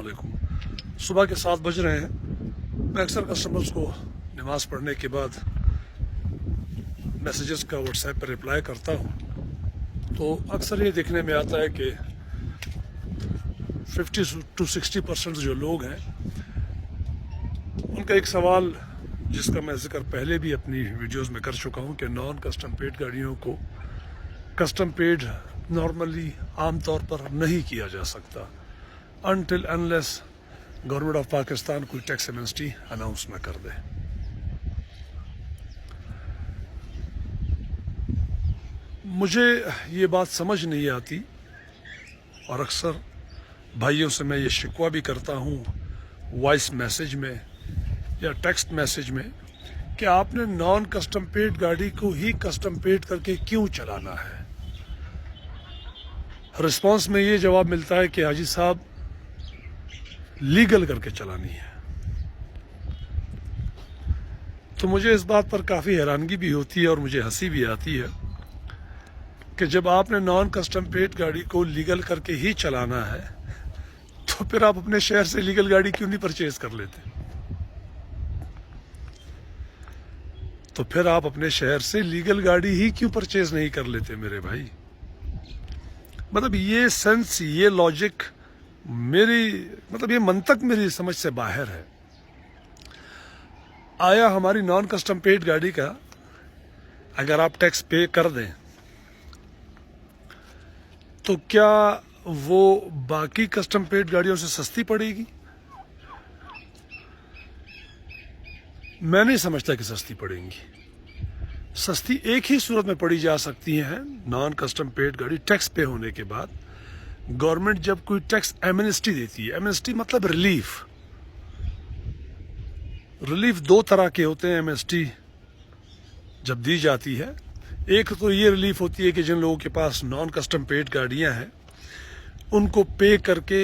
वालेकुम। सुबह के 7 बज रहे हैं। मैं अक्सर कस्टमर्स को नमाज़ पढ़ने के बाद मैसेजेस का व्हाट्सएप पर रिप्लाई करता हूँ, तो अक्सर ये देखने में आता है कि 50 to 60% जो लोग हैं उनका एक सवाल, जिसका मैं जिक्र पहले भी अपनी वीडियोस में कर चुका हूँ, कि नॉन कस्टम पेड गाड़ियों को कस्टम पेड नॉर्मली आम तौर पर नहीं किया जा सकता until unless government of Pakistan कोई टैक्स एमनेस्टी अनाउंस न कर दे। मुझे ये बात समझ नहीं आती और अक्सर भाइयों से मैं ये शिकवा भी करता हूँ वॉइस मैसेज में या टेक्स्ट मैसेज में कि आपने नॉन कस्टम पेड गाड़ी को ही कस्टम पेड करके क्यों चलाना है। रिस्पांस में ये जवाब मिलता है कि हाजी साहब लीगल करके चलानी है। तो मुझे इस बात पर काफ़ी हैरानगी भी होती है और मुझे हंसी भी आती है कि जब आपने नॉन कस्टम पेड गाड़ी को लीगल करके ही चलाना है तो फिर आप अपने शहर से लीगल गाड़ी क्यों नहीं परचेज कर लेते। तो फिर आप अपने शहर से लीगल गाड़ी ही क्यों परचेज नहीं कर लेते मेरे भाई। मतलब ये सेंस, ये लॉजिक ये मंतक मेरी समझ से बाहर है। आया हमारी नॉन कस्टम पेड गाड़ी का अगर आप टैक्स पे कर दें तो क्या वो बाकी कस्टम पेड गाड़ियों से सस्ती पड़ेगी? मैं नहीं समझता कि सस्ती पड़ेंगी। सस्ती एक ही सूरत में पड़ी जा सकती है, नॉन कस्टम पेड गाड़ी टैक्स पे होने के बाद गवर्नमेंट जब कोई टैक्स एमनेस्टी देती है। एमनेस्टी मतलब रिलीफ। रिलीफ दो तरह के होते हैं एमनेस्टी जब दी जाती है। एक तो ये रिलीफ होती है कि जिन लोगों के पास नॉन कस्टम पेड गाड़ियां हैं उनको पे करके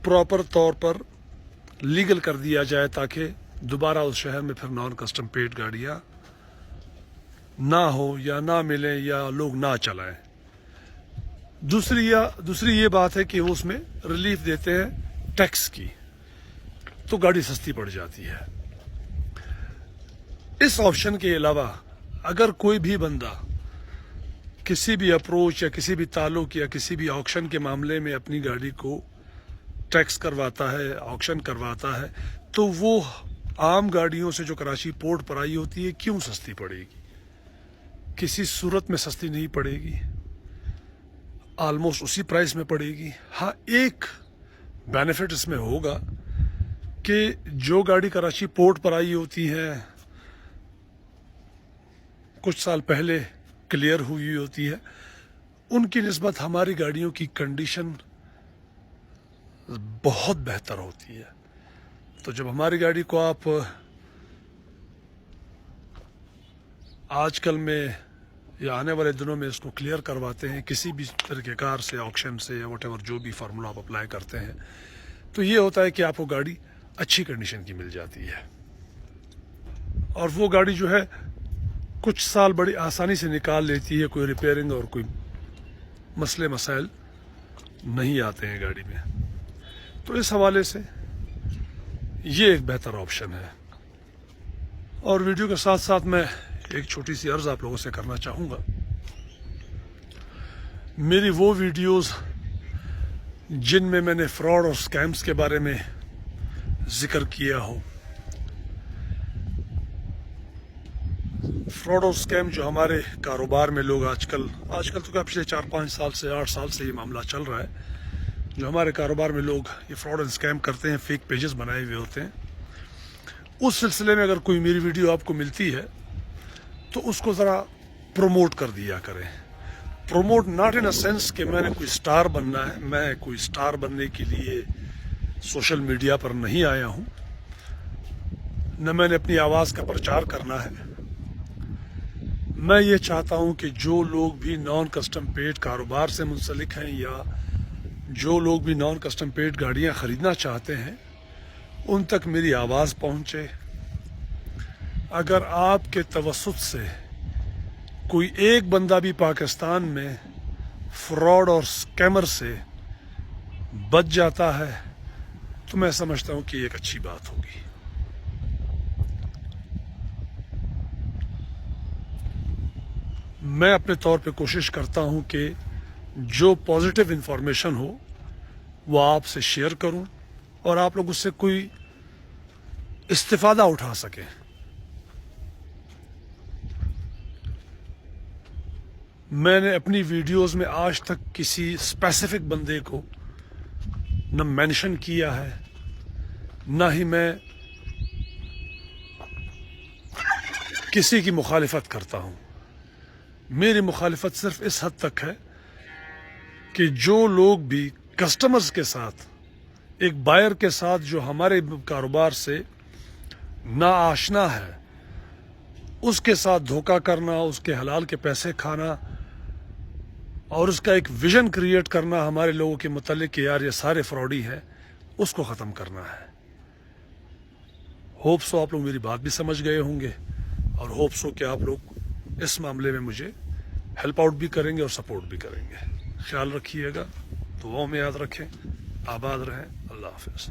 प्रॉपर तौर पर लीगल कर दिया जाए ताकि दोबारा उस शहर में फिर नॉन कस्टम पेड गाड़ियां ना हो या ना मिले या लोग ना चलाएं। दूसरी ये बात है कि वो उसमें रिलीफ देते हैं टैक्स की, तो गाड़ी सस्ती पड़ जाती है। इस ऑप्शन के अलावा अगर कोई भी बंदा किसी भी अप्रोच या किसी भी ताल्लुक या किसी भी ऑक्शन के मामले में अपनी गाड़ी को टैक्स करवाता है, ऑक्शन करवाता है, तो वो आम गाड़ियों से जो कराची पोर्ट पर आई होती है क्यों सस्ती पड़ेगी? किसी सूरत में सस्ती नहीं पड़ेगी, ऑलमोस्ट उसी प्राइस में पड़ेगी। हाँ, एक बेनिफिट इसमें होगा कि जो गाड़ी कराची पोर्ट पर आई होती है कुछ साल पहले क्लियर हुई होती है, उनकी निस्बत हमारी गाड़ियों की कंडीशन बहुत बेहतर होती है। तो जब हमारी गाड़ी को आप आजकल में या आने वाले दिनों में इसको क्लियर करवाते हैं किसी भी तरीके कार से, ऑक्शन से या व्हाटएवर जो भी फार्मूला आप अप्लाई करते हैं, तो ये होता है कि आपको गाड़ी अच्छी कंडीशन की मिल जाती है और वो गाड़ी जो है कुछ साल बड़ी आसानी से निकाल लेती है। कोई रिपेयरिंग और कोई मसले मसाइल नहीं आते हैं गाड़ी में। तो इस हवाले से ये एक बेहतर ऑप्शन है। और वीडियो के साथ साथ मैं एक छोटी सी अर्ज आप लोगों से करना चाहूँगा। मेरी वो वीडियोस जिनमें मैंने फ्रॉड और स्कैम्स के बारे में जिक्र किया हो, फ्रॉड और स्कैम जो हमारे कारोबार में लोग आजकल तो क्या पिछले 4-5 साल से 8 साल से ये मामला चल रहा है, जो हमारे कारोबार में लोग ये फ्रॉड एंड स्कैम करते हैं, फेक पेजेस बनाए हुए होते हैं। उस सिलसिले में अगर कोई मेरी वीडियो आपको मिलती है तो उसको ज़रा प्रमोट कर दिया करें। Promote not in a sense कि मैंने कोई स्टार बनना है। मैं कोई स्टार बनने के लिए सोशल मीडिया पर नहीं आया हूँ, न मैंने अपनी आवाज़ का प्रचार करना है। मैं ये चाहता हूँ कि जो लोग भी नॉन कस्टम पेड कारोबार से मुंसलिक हैं या जो लोग भी नॉन कस्टम पेड गाड़ियाँ ख़रीदना चाहते हैं उन तक मेरी आवाज़ पहुँचे। अगर आपके तवस्सुत से कोई एक बंदा भी पाकिस्तान में फ्रॉड और स्कैमर से बच जाता है تو میں سمجھتا ہوں کہ یہ ایک اچھی بات ہوگی. میں اپنے طور پہ کوشش کرتا ہوں کہ جو پازیٹیو انفارمیشن ہو وہ آپ سے شیئر کروں اور آپ لوگ اس سے کوئی استفادہ اٹھا سکیں. میں نے اپنی ویڈیوز میں آج تک کسی اسپیسیفک بندے کو نہ مینشن کیا ہے، نہ ہی میں کسی کی مخالفت کرتا ہوں. میری مخالفت صرف اس حد تک ہے کہ جو لوگ بھی کسٹمرز کے ساتھ، ایک بائر کے ساتھ جو ہمارے کاروبار سے ناآشنا ہے، اس کے ساتھ دھوکہ کرنا، اس کے حلال کے پیسے کھانا اور اس کا ایک ویژن کریٹ کرنا ہمارے لوگوں کے متعلق کہ یار یہ سارے فراڈی ہیں، اس کو ختم کرنا ہے. ہوپ سو آپ لوگ میری بات بھی سمجھ گئے ہوں گے اور ہوپ سو کہ آپ لوگ اس معاملے میں مجھے ہیلپ آؤٹ بھی کریں گے اور سپورٹ بھی کریں گے. خیال رکھیے گا، دعاؤں میں یاد رکھیں. آباد رہیں. اللہ حافظ.